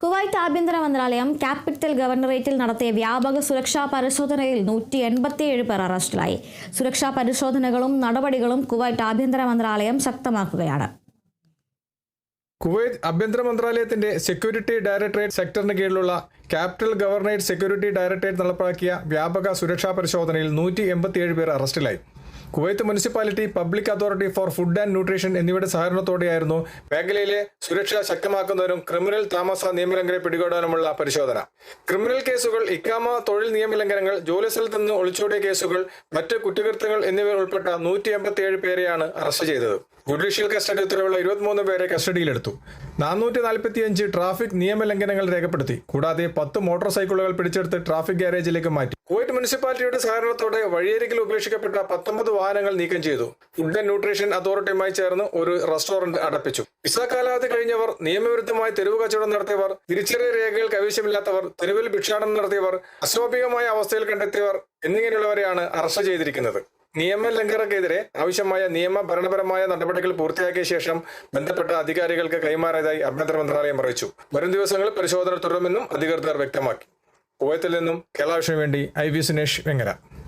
Kuwait ആഭ്യന്തര മന്ത്രാലയം capital ഗവർണറേറ്റിൽ നടത്തിയ വ്യാപക സുരക്ഷാ പരിശോധനയിൽ 187 പേർ അറസ്റ്റിലായി. സുരക്ഷാ പരിശോധനകളും നടപടികളും കുവൈറ്റ് ആഭ്യന്തര മന്ത്രാലയം ശക്തമാക്കുകയാണ്. കുവൈറ്റ് ആഭ്യന്തര മന്ത്രാലയത്തിന്റെ സെക്യൂരിറ്റി ഡയറക്ടറേറ്റ് സെക്ടറിന് കീഴിലുള്ള ക്യാപിറ്റൽ ഗവർണറേറ്റ് സെക്യൂരിറ്റി ഡയറക്ടറേറ്റ് നടപ്പാക്കിയ വ്യാപക സുരക്ഷാ പരിശോധനയിൽ 187 പേർ അറസ്റ്റിലായി. Kuwait municipality, public authority for food and nutrition എന്നിവയുടെ സഹകരണത്തോടെയായിരുന്നു മേഖലയിലെ സുരക്ഷ ശക്തമാക്കുന്നതിനും ക്രിമിനൽ താമസ നിയമലംഘനം പിടികൂടാനുമുള്ള പരിശോധന. ക്രിമിനൽ കേസുകൾ, ഇഖാമ, തൊഴിൽ നിയമലംഘനങ്ങൾ, ജോലിസ്ഥലത്ത് നിന്ന് ഒളിച്ചോടിയ കേസുകൾ, മറ്റ് കുറ്റകൃത്യങ്ങൾ എന്നിവ ഉൾപ്പെട്ട 187 പേരെയാണ് അറസ്റ്റ് ചെയ്തത്. ജുഡീഷ്യൽ കസ്റ്റഡി ഉത്തരവുള്ള 23 പേരെ കസ്റ്റഡിയിലെടുത്തു. 445 ട്രാഫിക് നിയമലംഘനങ്ങൾ രേഖപ്പെടുത്തി. കൂടാതെ 10 മോട്ടോർ സൈക്കിളുകൾ പിടിച്ചെടുത്ത് ട്രാഫിക് ഗ്യാരേജിലേക്ക് മാറ്റി. കുവൈറ്റ് മുനിസിപ്പാലിറ്റിയുടെ സഹകരണത്തോടെ വഴിയരികിൽ ഉപേക്ഷിക്കപ്പെട്ട 19 വാഹനങ്ങൾ നീക്കം ചെയ്തു. ഫുഡ് ആൻഡ് ന്യൂട്രീഷൻ അതോറിറ്റിയുമായി ചേർന്ന് ഒരു റെസ്റ്റോറന്റ് അടപ്പിച്ചു. വിസ കാലാവധി കഴിഞ്ഞവർ, നിയമവിരുദ്ധമായി തെരുവ് കച്ചവടം നടത്തിയവർ, തിരിച്ചറിയൽ രേഖകൾ കൈവശമില്ലാത്തവർ, തെരുവിൽ ഭിക്ഷാടനം നടത്തിയവർ, അസ്വാഭാവികമായ അവസ്ഥയിൽ കണ്ടെത്തിയവർ എന്നിങ്ങനെയുള്ളവരെയാണ് അറസ്റ്റ് ചെയ്തിരിക്കുന്നത്. നിയമലംഘകർക്കെതിരെ ആവശ്യമായ ഭരണപരമായ നടപടികൾ പൂർത്തിയാക്കിയ ശേഷം ബന്ധപ്പെട്ട അധികാരികൾക്ക് കൈമാറിയതായി ആഭ്യന്തര മന്ത്രാലയം അറിയിച്ചു. വരും ദിവസങ്ങളിൽ പരിശോധന തുടരുമെന്നും അധികൃതർ വ്യക്തമാക്കി. കുവൈത്തിൽ നിന്നും കേരള വിഷന് വേണ്ടി IV സുനേഷ് വെങ്ങര.